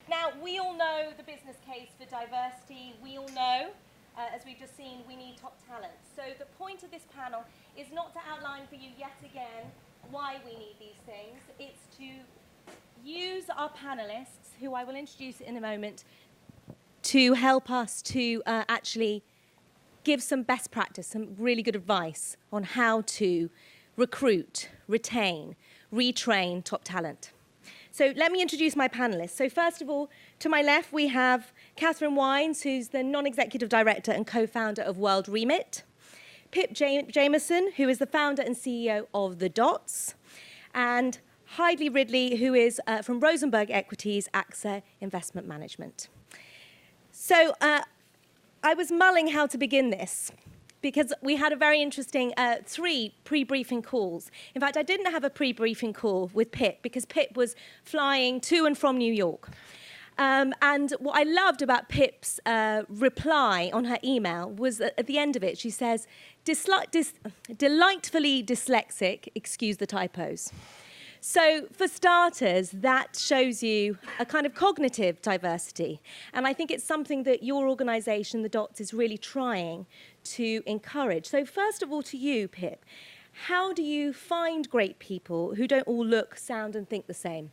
Now, we all know the business case for diversity. We all know, as we've just seen, we need top talent. So the point of this panel is not to outline for you yet again why we need these things. It's to use our panelists, who I will introduce in a moment, to help us to actually give some best practice, some really good advice on how to recruit, retain, retrain top talent. So let me introduce my panelists. So first of all, to my left, we have Catherine Wines, who's the non-executive director and co-founder of WorldRemit. Pip Jamison, who is the founder and CEO of The Dots. And Heidi Ridley, who is from Rosenberg Equities, AXA Investment Management. So I was mulling how to begin this, because we had a very interesting 3 pre-briefing calls. In fact, I didn't have a pre-briefing call with Pip because Pip was flying to and from New York. And what I loved about Pip's reply on her email was that at the end of it, she says, delightfully dyslexic, excuse the typos. So for starters, that shows you a kind of cognitive diversity. And I think it's something that your organization, The Dots, is really trying to encourage. So first of all, to you, Pip, how do you find great people who don't all look, sound, and think the same?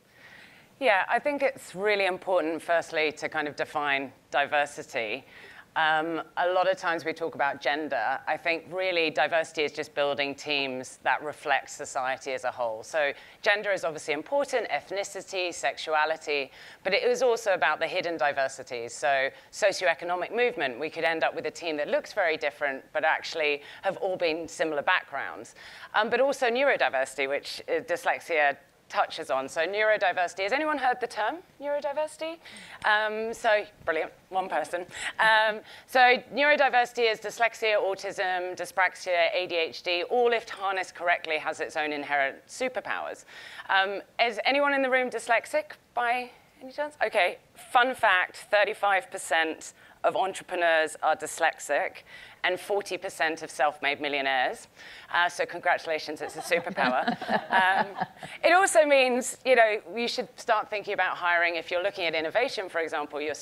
Yeah, I think it's really important, firstly, to kind of define diversity. A lot of times we talk about gender. I think really diversity is just building teams that reflect society as a whole. So gender is obviously important, ethnicity, sexuality, but it is also about the hidden diversities. So socioeconomic movement, we could end up with a team that looks very different, but actually have all been similar backgrounds. But also neurodiversity, which dyslexia touches on. So neurodiversity, has anyone heard the term neurodiversity? So brilliant, one person. So neurodiversity is dyslexia, autism, dyspraxia, ADHD, all if harnessed correctly has its own inherent superpowers. Is anyone in the room dyslexic by any chance? Okay, fun fact, 35% of entrepreneurs are dyslexic and 40% of self-made millionaires. So congratulations, it's a superpower. It also means, you should start thinking about hiring. If you're looking at innovation, for example, you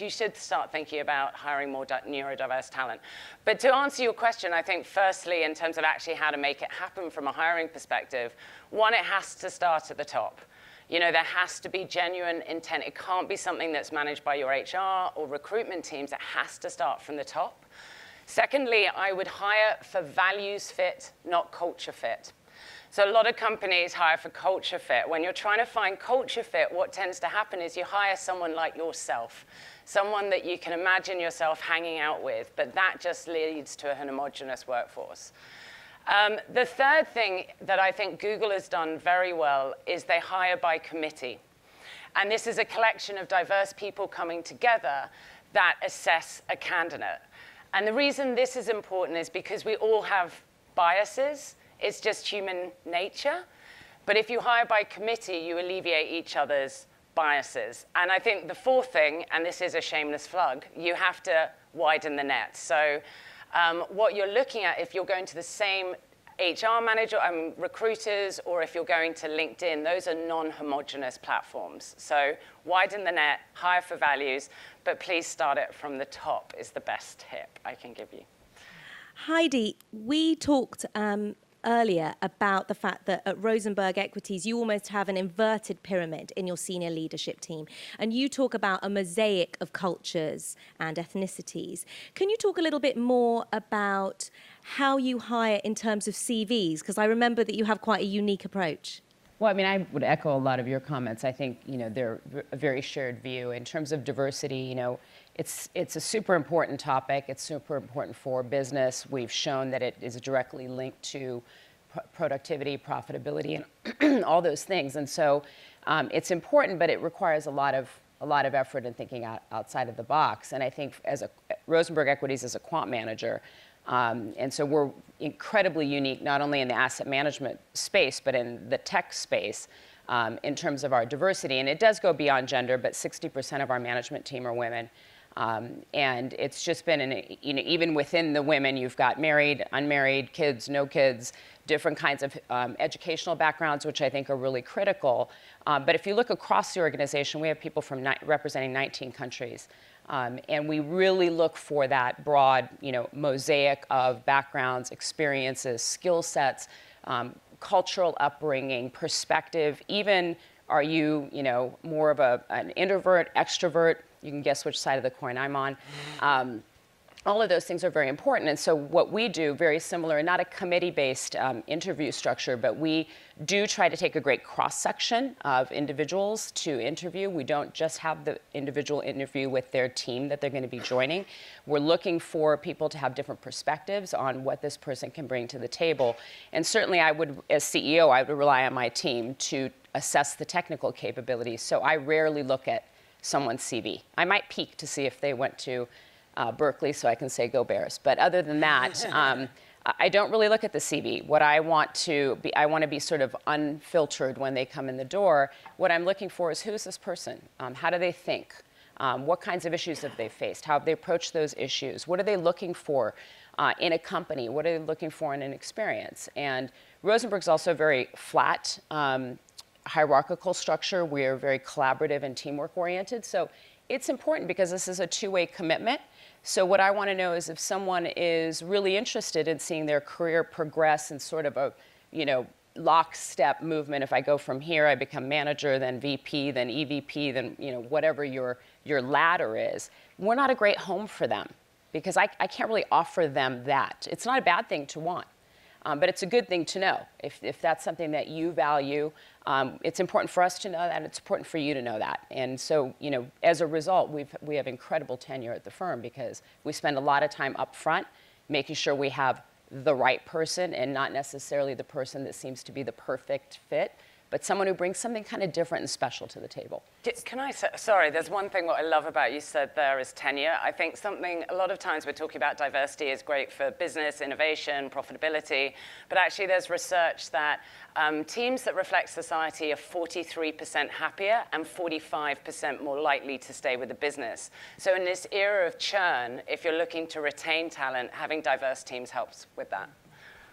should start thinking about hiring more neurodiverse talent. But to answer your question, I think firstly, in terms of actually how to make it happen from a hiring perspective, one, it has to start at the top. There has to be genuine intent. It can't be something that's managed by your HR or recruitment teams. It has to start from the top. Secondly, I would hire for values fit, not culture fit. So a lot of companies hire for culture fit. When you're trying to find culture fit, what tends to happen is you hire someone like yourself, someone that you can imagine yourself hanging out with, but that just leads to an homogenous workforce. The third thing that I think Google has done very well is they hire by committee. And this is a collection of diverse people coming together that assess a candidate. And the reason this is important is because we all have biases. It's just human nature. But if you hire by committee, you alleviate each other's biases. And I think the fourth thing, and this is a shameless plug, you have to widen the net. So what you're looking at, if you're going to the same HR manager, recruiters, or if you're going to LinkedIn, those are non-homogeneous platforms. So widen the net, hire for values, but please start it from the top is the best tip I can give you. Heidi, we talked earlier about the fact that at Rosenberg Equities, you almost have an inverted pyramid in your senior leadership team. And you talk about a mosaic of cultures and ethnicities. Can you talk a little bit more about how you hire in terms of CVs? Because I remember that you have quite a unique approach. Well, I would echo a lot of your comments. I think, they're a very shared view. In terms of diversity, it's a super important topic. It's super important for business. We've shown that it is directly linked to productivity, profitability, and all those things. And so it's important, but it requires a lot of effort and thinking outside of the box. And I think as Rosenberg Equities is a quant manager, and so we're incredibly unique, not only in the asset management space, but in the tech space in terms of our diversity. And it does go beyond gender, but 60% of our management team are women. And it's just been, even within the women, you've got married, unmarried, kids, no kids, different kinds of educational backgrounds, which I think are really critical. But if you look across the organization, we have people from representing 19 countries. And we really look for that broad, mosaic of backgrounds, experiences, skill sets, cultural upbringing, perspective. Even are you, more of an introvert, extrovert? You can guess which side of the coin I'm on. All of those things are very important. And so what we do, very similar, not a committee-based interview structure, but we do try to take a great cross-section of individuals to interview. We don't just have the individual interview with their team that they're going to be joining. We're looking for people to have different perspectives on what this person can bring to the table. And certainly I would, as CEO, I would rely on my team to assess the technical capabilities. So I rarely look at someone's CV. I might peek to see if they went to Berkeley, so I can say go Bears. But other than that, I don't really look at the CV. What I want to be sort of unfiltered when they come in the door. What I'm looking for is, who's this person? How do they think? What kinds of issues have they faced? How have they approached those issues? What are they looking for in a company? What are they looking for in an experience? And Rosenberg's also very flat, hierarchical structure. We're very collaborative and teamwork oriented. So it's important because this is a two-way commitment. So what I want to know is if someone is really interested in seeing their career progress in sort of a, lockstep movement. If I go from here, I become manager, then VP, then EVP, then, whatever your ladder is. We're not a great home for them because I can't really offer them that. It's not a bad thing to want. But it's a good thing to know. If that's something that you value, it's important for us to know that, and it's important for you to know that. And so, as a result, we have incredible tenure at the firm because we spend a lot of time up front making sure we have the right person and not necessarily the person that seems to be the perfect fit, but someone who brings something kind of different and special to the table. Can I say, sorry, there's one thing what I love about you said there is tenure. I think a lot of times we're talking about diversity is great for business, innovation, profitability, but actually there's research that teams that reflect society are 43% happier and 45% more likely to stay with the business. So in this era of churn, if you're looking to retain talent, having diverse teams helps with that.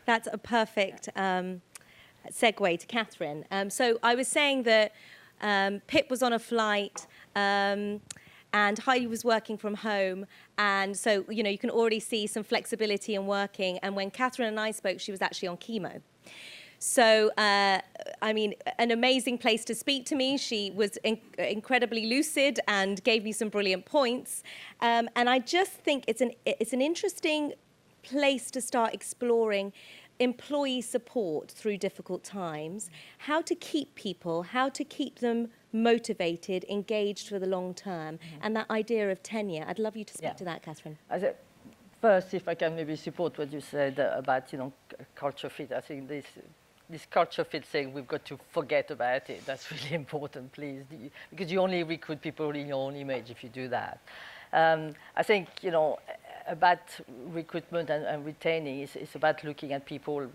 That's a perfect segue to Catherine. So I was saying that Pip was on a flight and Heidi was working from home. And so, you can already see some flexibility in working. And when Catherine and I spoke, she was actually on chemo. So, an amazing place to speak to me. She was incredibly lucid and gave me some brilliant points. And I just think it's an interesting place to start exploring employee support through difficult times, how to keep people, how to keep them motivated, engaged for the long term, and that idea of tenure. I'd love you to speak to that, Catherine. First, if I can maybe support what you said about, culture fit. I think this culture fit thing, we've got to forget about it. That's really important, please, because you only recruit people in your own image if you do that. I think, about recruitment and retaining is about looking at people,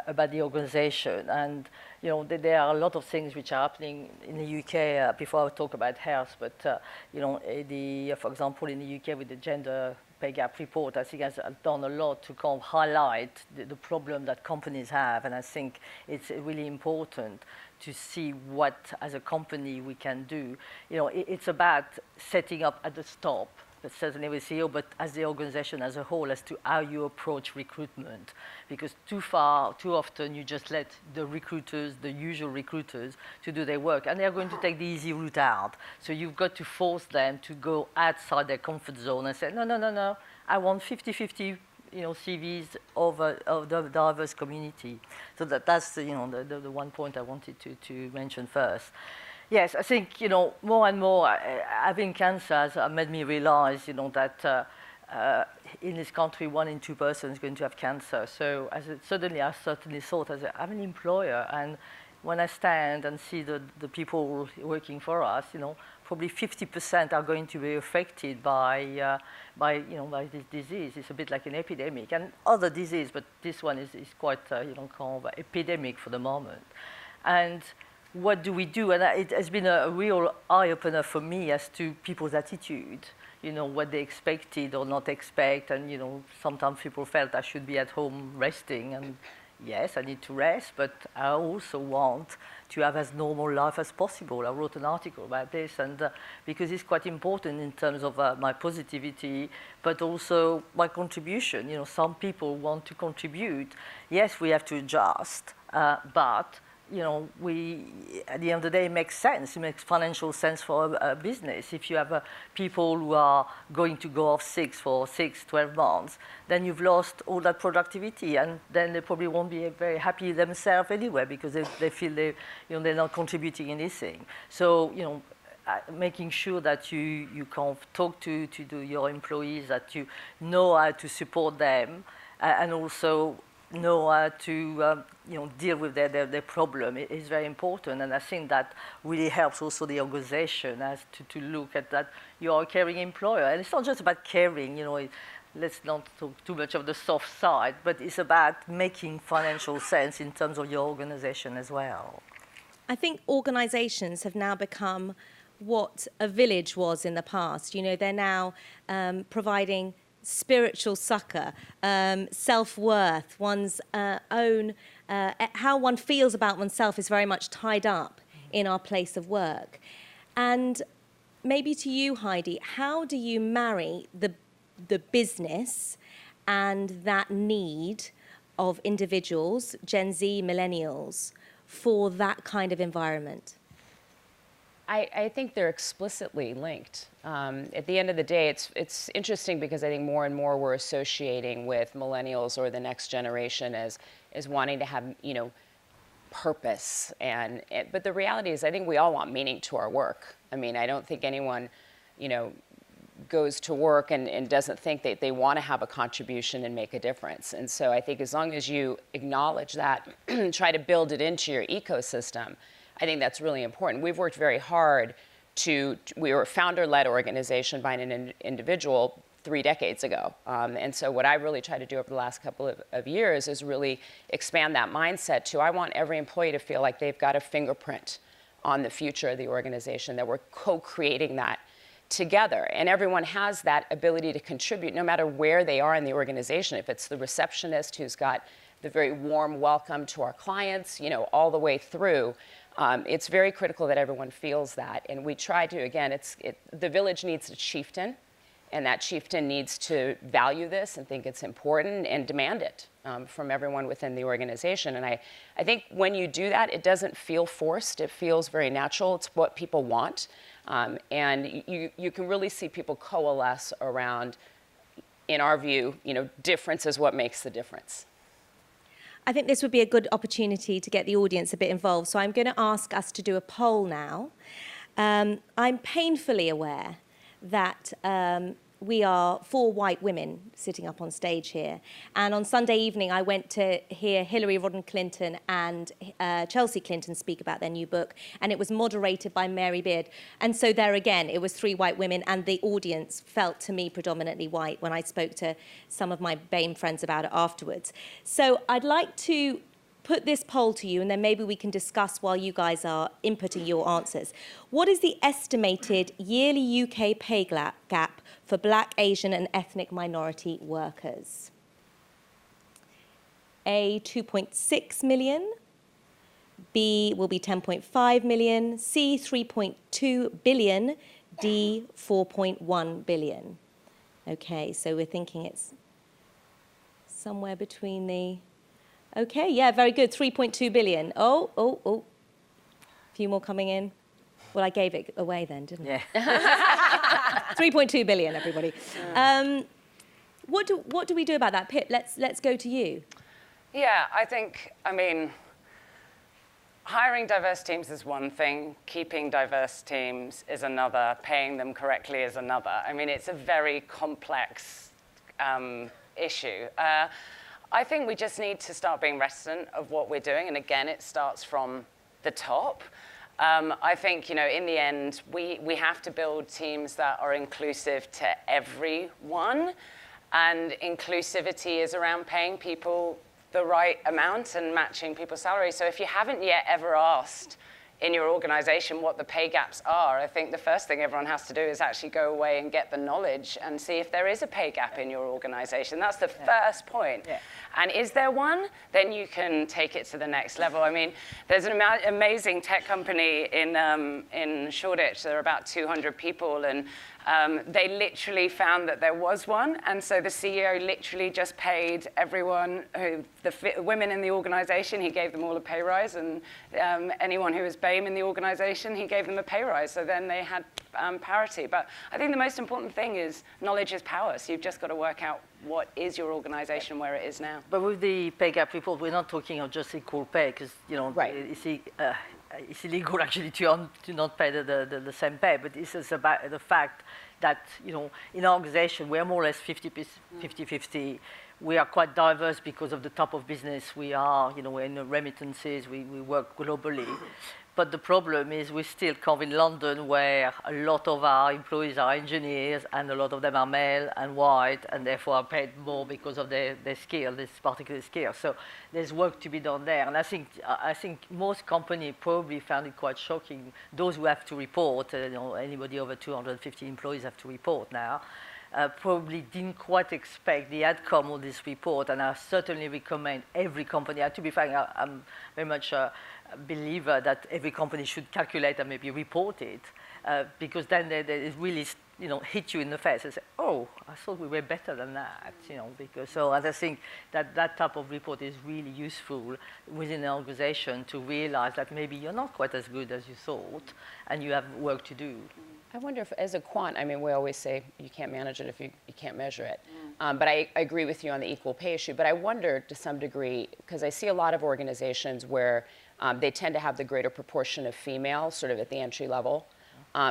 about the organization. And, there are a lot of things which are happening in the UK, before I talk about health, but, for example, in the UK with the gender pay gap report, I think has done a lot to kind of highlight the problem that companies have. And I think it's really important to see what, as a company, we can do. It's about setting up at the top, but certainly with CEO, but as the organization as a whole, as to how you approach recruitment. Because too often, you just let the recruiters, the usual recruiters, to do their work, and they're going to take the easy route out. So you've got to force them to go outside their comfort zone and say, no, I want 50-50, CVs of the diverse community. So that's the one point I wanted to mention first. Yes, I think, more and more, having cancer has made me realize, that in this country, 1 in 2 persons is going to have cancer. So I certainly thought, I'm an employer, and when I stand and see the people working for us, probably 50% are going to be affected by this disease. It's a bit like an epidemic, and other disease, but this one is quite, kind of epidemic for the moment. And what do we do? And it has been a real eye-opener for me as to people's attitude, what they expected or not expect. And, sometimes people felt I should be at home resting. And yes, I need to rest, but I also want to have as normal life as possible. I wrote an article about this, and because it's quite important in terms of my positivity, but also my contribution. Some people want to contribute. Yes, we have to adjust, but we, at the end of the day, it makes sense. It makes financial sense for a business. If you have people who are going to go off sick for 12 months, then you've lost all that productivity, and then they probably won't be very happy themselves anyway because they feel they're not contributing anything. So, making sure that you can talk to your employees, that you know how to support them, and also know how to deal with their problem is very important. And I think that really helps also the organization as to look at that you are a caring employer. And it's not just about caring, let's not talk too much of the soft side, but it's about making financial sense in terms of your organization as well. I think organizations have now become what a village was in the past. They're now providing spiritual succor, self-worth, one's own, how one feels about oneself is very much tied up in our place of work. And maybe to you, Heidi, how do you marry the business and that need of individuals, Gen Z, millennials, for that kind of environment? I think they're explicitly linked. At the end of the day, it's interesting because I think more and more we're associating with millennials or the next generation as wanting to have, purpose. But the reality is I think we all want meaning to our work. I mean, I don't think anyone, goes to work and doesn't think that they want to have a contribution and make a difference. And so I think as long as you acknowledge that, try to build it into your ecosystem, I think that's really important. We've worked very hard we were a founder-led organization by an individual 3 decades ago. And so what I really tried to do over the last couple of years is really expand that mindset to, I want every employee to feel like they've got a fingerprint on the future of the organization, that we're co-creating that together. And everyone has that ability to contribute no matter where they are in the organization. If it's the receptionist who's got the very warm welcome to our clients, all the way through. It's very critical that everyone feels that. And we try to, again, the village needs a chieftain, and that chieftain needs to value this and think it's important and demand it from everyone within the organization. And I think when you do that, it doesn't feel forced. It feels very natural. It's what people want. And you can really see people coalesce around, in our view, difference is what makes the difference. I think this would be a good opportunity to get the audience a bit involved. So I'm going to ask us to do a poll now. I'm painfully aware that we are 4 white women sitting up on stage here. And on Sunday evening, I went to hear Hillary Rodham Clinton and Chelsea Clinton speak about their new book, and it was moderated by Mary Beard. And so there again, it was 3 white women, and the audience felt to me predominantly white when I spoke to some of my BAME friends about it afterwards. So I'd like to put this poll to you, and then maybe we can discuss while you guys are inputting your answers. What is the estimated yearly UK pay gap for Black, Asian, and ethnic minority workers? A, 2.6 million. B will be 10.5 million. C, 3.2 billion. D, 4.1 billion. Okay, so we're thinking it's somewhere between the... Okay, yeah, very good. 3.2 billion. Oh. A few more coming in. Well, I gave it away then, didn't I? Yeah. 3.2 billion, everybody. What do we do about that? Pip, let's go to you. Yeah, I mean, hiring diverse teams is one thing. Keeping diverse teams is another. Paying them correctly is another. I mean, it's a very complex issue. I think we just need to start being reticent of what we're doing. And again, it starts from the top. I think, in the end, we have to build teams that are inclusive to everyone. And inclusivity is around paying people the right amount and matching people's salaries. So if you haven't yet ever asked in your organization what the pay gaps are, I think the first thing everyone has to do is actually go away and get the knowledge and see if there is a pay gap in your organization. That's the first point. Yeah. And is there one? Then you can take it to the next level. I mean, there's an amazing tech company in Shoreditch. There are about 200 people, and they literally found that there was one. And so the CEO literally just paid everyone, the women in the organization, he gave them all a pay rise. And anyone who was BAME in the organization, he gave them a pay rise. So then they had parity. But I think the most important thing is knowledge is power. So you've just got to work out what is your organization where it is now. But with the pay gap report, we're not talking of just equal pay, because it's illegal actually to not pay the same pay. But this is about the fact that in our organization we are more or less 50-50. We are quite diverse because of the type of business we are. We're in the remittances. We work globally. But the problem is we still come in London, where a lot of our employees are engineers, and a lot of them are male and white, and therefore are paid more because of their skill, this particular skill. So there's work to be done there. And I think most companies probably found it quite shocking. Those who have to report, anybody over 250 employees have to report now, probably didn't quite expect the outcome of this report. And I certainly recommend every company. To be frank, I'm very much believer that every company should calculate and maybe report it, because then it really hit you in the face and say, oh, I thought we were better than that, because so I think that type of report is really useful within an organization to realize that maybe you're not quite as good as you thought and you have work to do. I wonder if, as a quant, I mean, we always say you can't manage it if you can't measure it. But I agree with you on the equal pay issue. But I wonder to some degree, because I see a lot of organizations where they tend to have the greater proportion of female sort of at the entry level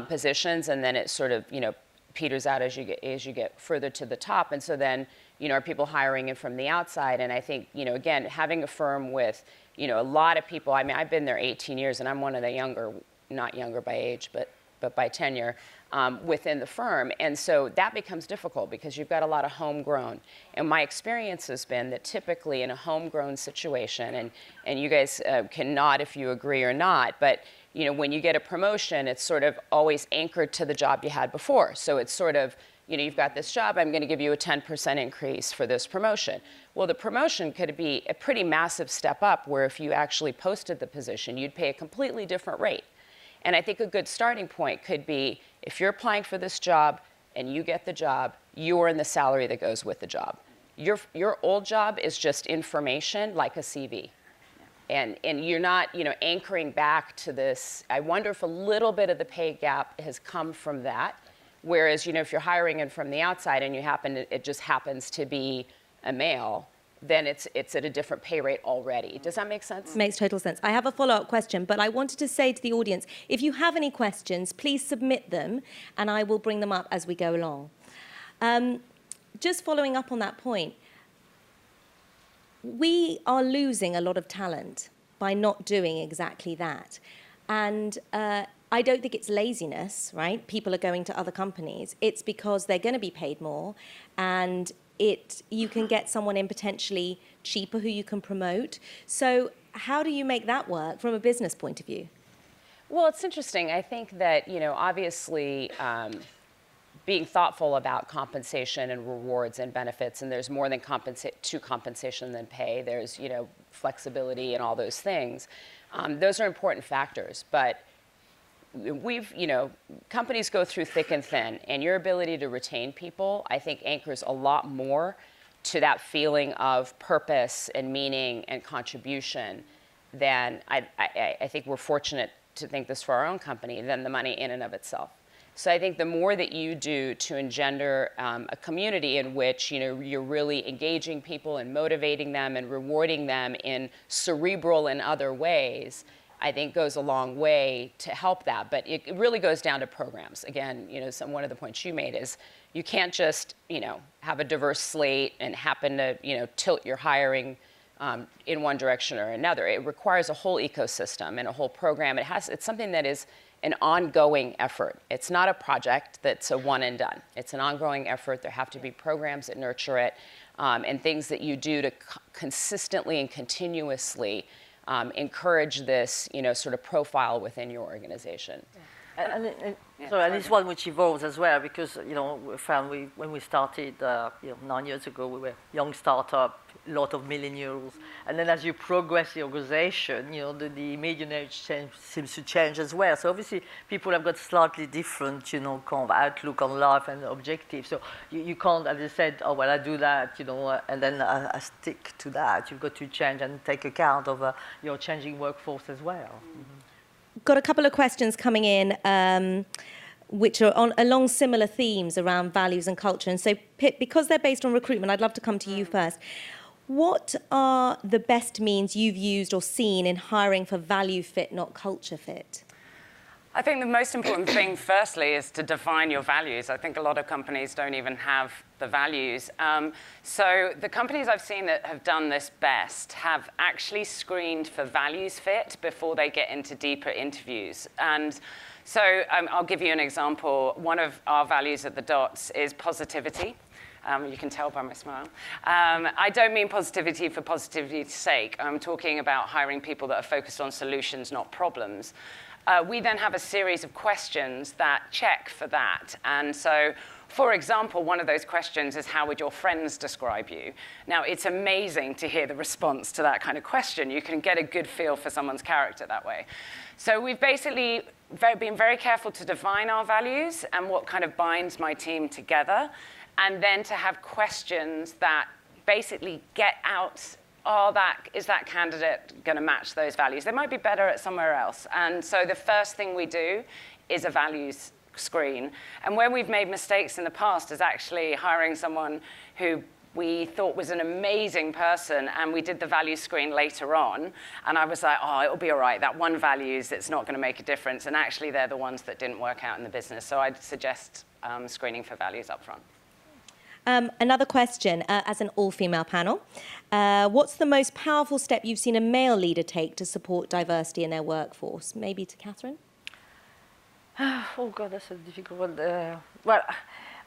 positions, and then it sort of peters out as you get further to the top. And so then are people hiring in from the outside? And I think again, having a firm with a lot of people. I mean, I've been there 18 years, and I'm one of the younger, not younger by age, but by tenure within the firm. And so that becomes difficult because you've got a lot of homegrown. And my experience has been that typically in a homegrown situation, and you guys can nod if you agree or not, but when you get a promotion, it's sort of always anchored to the job you had before. So it's sort of, you've got this job, I'm going to give you a 10% increase for this promotion. Well, the promotion could be a pretty massive step up, where if you actually posted the position, you'd pay a completely different rate. And I think a good starting point could be, if you're applying for this job and you get the job, you earn the salary that goes with the job. Your old job is just information, like a CV. And you're not anchoring back to this. I wonder if a little bit of the pay gap has come from that. Whereas if you're hiring in from the outside and it just happens to be a male, then it's at a different pay rate already. Does that make sense? Makes total sense. I have a follow-up question, but I wanted to say to the audience, if you have any questions, please submit them, and I will bring them up as we go along. Just following up on that point, we are losing a lot of talent by not doing exactly that. And I don't think it's laziness, right? People are going to other companies. It's because they're going to be paid more, and you can get someone in potentially cheaper who you can promote. So how do you make that work from a business point of view? Well, it's interesting. I think that, obviously being thoughtful about compensation and rewards and benefits, and there's more than compensation than pay. There's, flexibility and all those things. Those are important factors. But companies go through thick and thin, and your ability to retain people, I think, anchors a lot more to that feeling of purpose and meaning and contribution than I think we're fortunate to think this for our own company, than the money in and of itself. So I think the more that you do to engender a community in which you're really engaging people and motivating them and rewarding them in cerebral and other ways, I think goes a long way to help that. But it really goes down to programs. Again, one of the points you made is you can't just, have a diverse slate and happen to, tilt your hiring in one direction or another. It requires a whole ecosystem and a whole program. It's something that is an ongoing effort. It's not a project that's a one and done. It's an ongoing effort. There have to be programs that nurture it, and things that you do to consistently and continuously encourage this, sort of profile within your organization. And it's one which evolves as well, because we found when we started 9 years ago, we were a young startup, a lot of millennials, and then as you progress the organization, the median age seems to change as well. So obviously people have got slightly different kind of outlook on life and objectives. So you can't, as I said, oh well, I do that, and then I stick to that. You've got to change and take account of your changing workforce as well. Mm-hmm. Got a couple of questions coming in, which are along similar themes around values and culture. And so, Pip, because they're based on recruitment, I'd love to come to you first. What are the best means you've used or seen in hiring for value fit, not culture fit? I think the most important thing, firstly, is to define your values. I think a lot of companies don't even have the values. So the companies I've seen that have done this best have actually screened for values fit before they get into deeper interviews. And so I'll give you an example. One of our values at the Dots is positivity. You can tell by my smile. I don't mean positivity for positivity's sake. I'm talking about hiring people that are focused on solutions, not problems. We then have a series of questions that check for that. And so, for example, one of those questions is, how would your friends describe you? Now, it's amazing to hear the response to that kind of question. You can get a good feel for someone's character that way. So we've basically been very careful to define our values and what kind of binds my team together, and then to have questions that basically get out, is that candidate going to match those values? They might be better at somewhere else. And so the first thing we do is a values screen. And where we've made mistakes in the past is actually hiring someone who we thought was an amazing person, and we did the value screen later on, and I was like, oh, it'll be all right. That one values, it's not going to make a difference. And actually, they're the ones that didn't work out in the business. So I'd suggest screening for values up front. Another question, as an all-female panel. What's the most powerful step you've seen a male leader take to support diversity in their workforce? Maybe to Catherine? Oh, God, that's a difficult one. Well,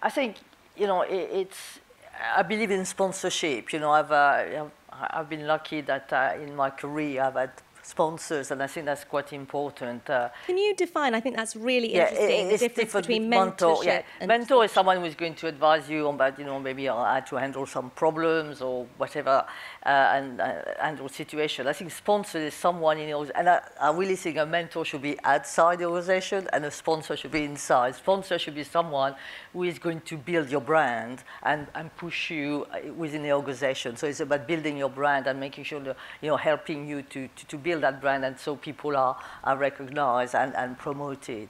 I think, I believe in sponsorship. I've been lucky that in my career I've had sponsors, and I think that's quite important. Can you define? I think that's really interesting. The difference between mentorship and mentor is someone who is going to advise you on that, maybe how to handle some problems or whatever, and handle situation. I think sponsor is someone and I really think a mentor should be outside the organization and a sponsor should be inside. Sponsor should be someone who is going to build your brand and push you within the organization. So it's about building your brand and making sure that, helping you to build that brand, and so people are recognized and promoted.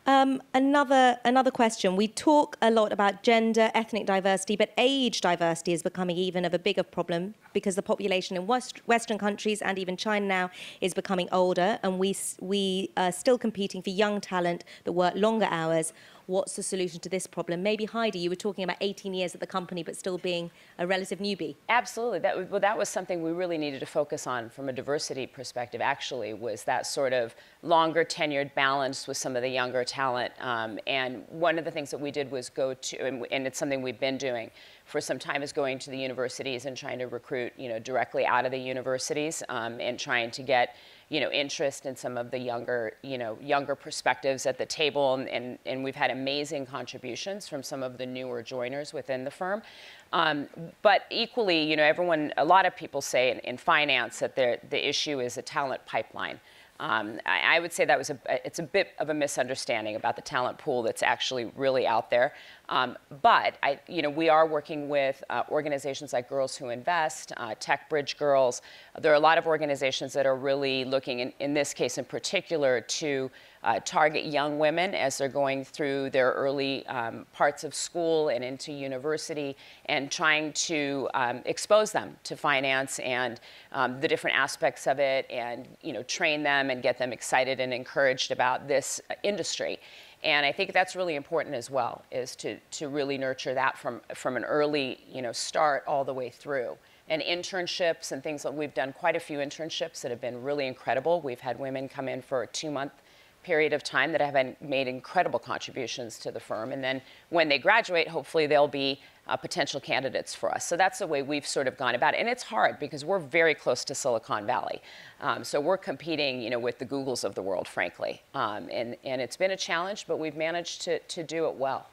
Another question. We talk a lot about gender, ethnic diversity, but age diversity is becoming even of a bigger problem because the population in Western countries and even China now is becoming older, and we are still competing for young talent that work longer hours. What's the solution to this problem? Maybe, Heidi, you were talking about 18 years at the company, but still being a relative newbie. Absolutely. That was something we really needed to focus on from a diversity perspective, actually, was that sort of longer tenured balance with some of the younger talent. And one of the things that we did was go to, and it's something we've been doing for some time, is going to the universities and trying to recruit, directly out of the universities, and trying to get interest in some of the younger perspectives at the table, and we've had amazing contributions from some of the newer joiners within the firm. But equally, a lot of people say in finance that the issue is a talent pipeline. I would say that it's a bit of a misunderstanding about the talent pool that's actually really out there. But we are working with organizations like Girls Who Invest, Tech Bridge Girls. There are a lot of organizations that are really looking, in this case in particular, to target young women as they're going through their early parts of school and into university, and trying to expose them to finance and the different aspects of it, and train them and get them excited and encouraged about this industry. And I think that's really important as well, is to really nurture that from an early start all the way through. And internships and things, like we've done quite a few internships that have been really incredible. We've had women come in for a 2-month period of time that have made incredible contributions to the firm. And then when they graduate, hopefully they'll be potential candidates for us. So that's the way we've sort of gone about it. And it's hard because we're very close to Silicon Valley. So we're competing, with the Googles of the world, frankly. And it's been a challenge, but we've managed to do it well.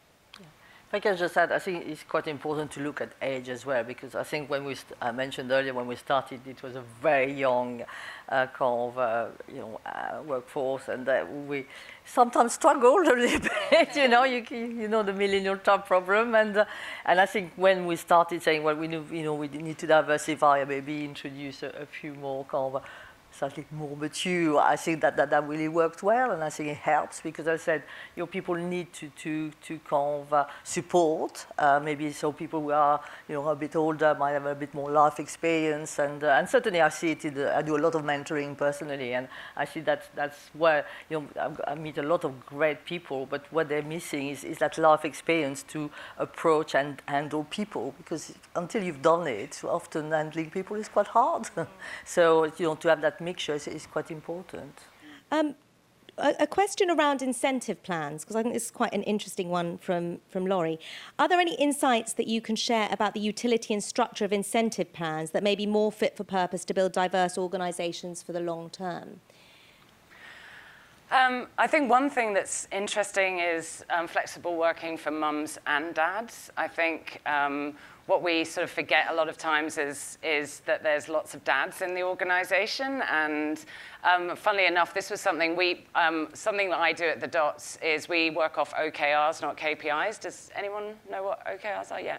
If I can just add, I think it's quite important to look at age as well, because I think when I mentioned earlier when we started, it was a very young workforce, and we sometimes struggled a little bit. You know the millennial top problem, and I think when we started saying, well, we need to diversify, maybe introduce a few more slightly more mature, I think that really worked well, and I think it helps because I said, people need to support, maybe so people who are, a bit older might have a bit more life experience, and certainly I see it, I do a lot of mentoring personally, and I see that's where, I meet a lot of great people, but what they're missing is that life experience to approach and handle people, because until you've done it, often handling people is quite hard. So, to have that mixture is quite important. A question around incentive plans, because I think this is quite an interesting one from Laurie. Are there any insights that you can share about the utility and structure of incentive plans that may be more fit for purpose to build diverse organisations for the long term? I think one thing that's interesting is flexible working for mums and dads. I think what we sort of forget a lot of times is that there's lots of dads in the organization. And funnily enough, this was something something that I do at the Dots is we work off OKRs, not KPIs. Does anyone know what OKRs are? Yeah.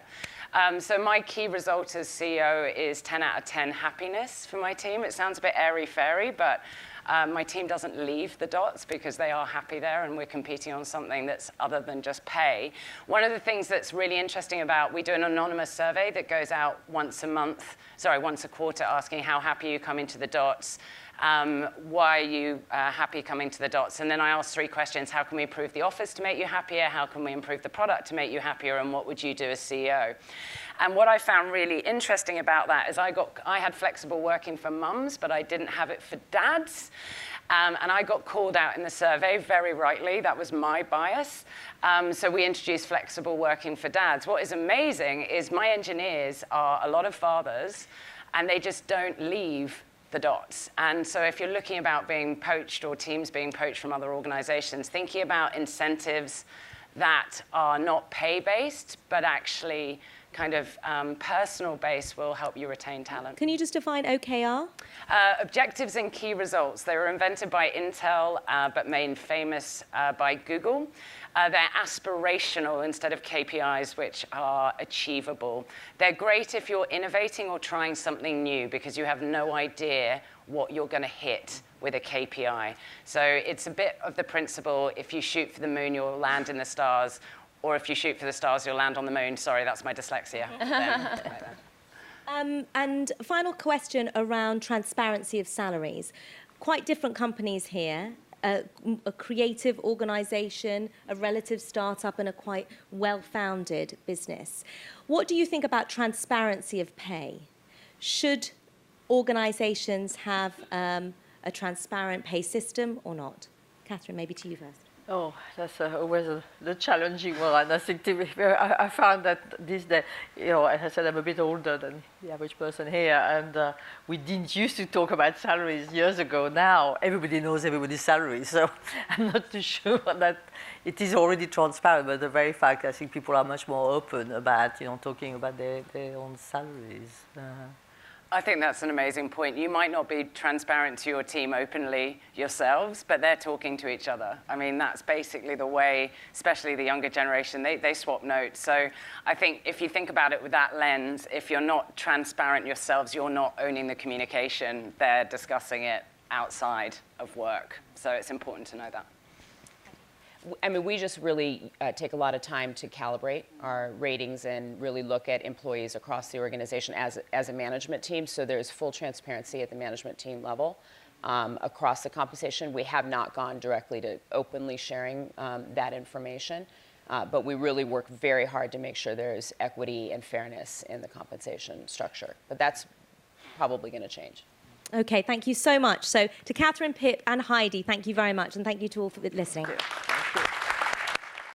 So my key result as CEO is 10 out of 10 happiness for my team. It sounds a bit airy-fairy, but my team doesn't leave the Dots because they are happy there and we're competing on something that's other than just pay. One of the things that's really interesting about, we do an anonymous survey that goes out once a quarter asking how happy you come into the Dots, why are you happy coming to the Dots? And then I ask 3 questions. How can we improve the office to make you happier? How can we improve the product to make you happier? And what would you do as CEO? And what I found really interesting about that is I had flexible working for mums, but I didn't have it for dads. And I got called out in the survey, very rightly. That was my bias. So we introduced flexible working for dads. What is amazing is my engineers are a lot of fathers, and they just don't leave the Dots. And so if you're looking about being poached or teams being poached from other organizations, thinking about incentives that are not pay-based, but actually kind of personal-based will help you retain talent. Can you just define OKR? Objectives and key results. They were invented by Intel, but made famous by Google. They're aspirational instead of KPIs, which are achievable. They're great if you're innovating or trying something new because you have no idea what you're going to hit with a KPI. So it's a bit of the principle, if you shoot for the moon, you'll land in the stars, or if you shoot for the stars, you'll land on the moon. Sorry, that's my dyslexia. And final question around transparency of salaries. Quite different companies here. A creative organization, a relative startup, and a quite well-founded business. What do you think about transparency of pay? Should organizations have a transparent pay system or not? Catherine, maybe to you first. Oh, that's always the challenging one. I think I found that this day, as I said, I'm a bit older than the average person here, and we didn't used to talk about salaries years ago. Now everybody knows everybody's salary, so I'm not too sure that it is already transparent. But the very fact, I think people are much more open about, talking about their own salaries. I think that's an amazing point. You might not be transparent to your team openly yourselves, but they're talking to each other. I mean, that's basically the way, especially the younger generation, they swap notes. So I think if you think about it with that lens, if you're not transparent yourselves, you're not owning the communication. They're discussing it outside of work. So it's important to know that. I mean, we just really take a lot of time to calibrate our ratings and really look at employees across the organization as a management team. So there's full transparency at the management team level across the compensation. We have not gone directly to openly sharing that information, but we really work very hard to make sure there's equity and fairness in the compensation structure. But that's probably going to change. Okay, thank you so much. So to Catherine, Pip and Heidi, thank you very much, and thank you to all for listening. Thank you.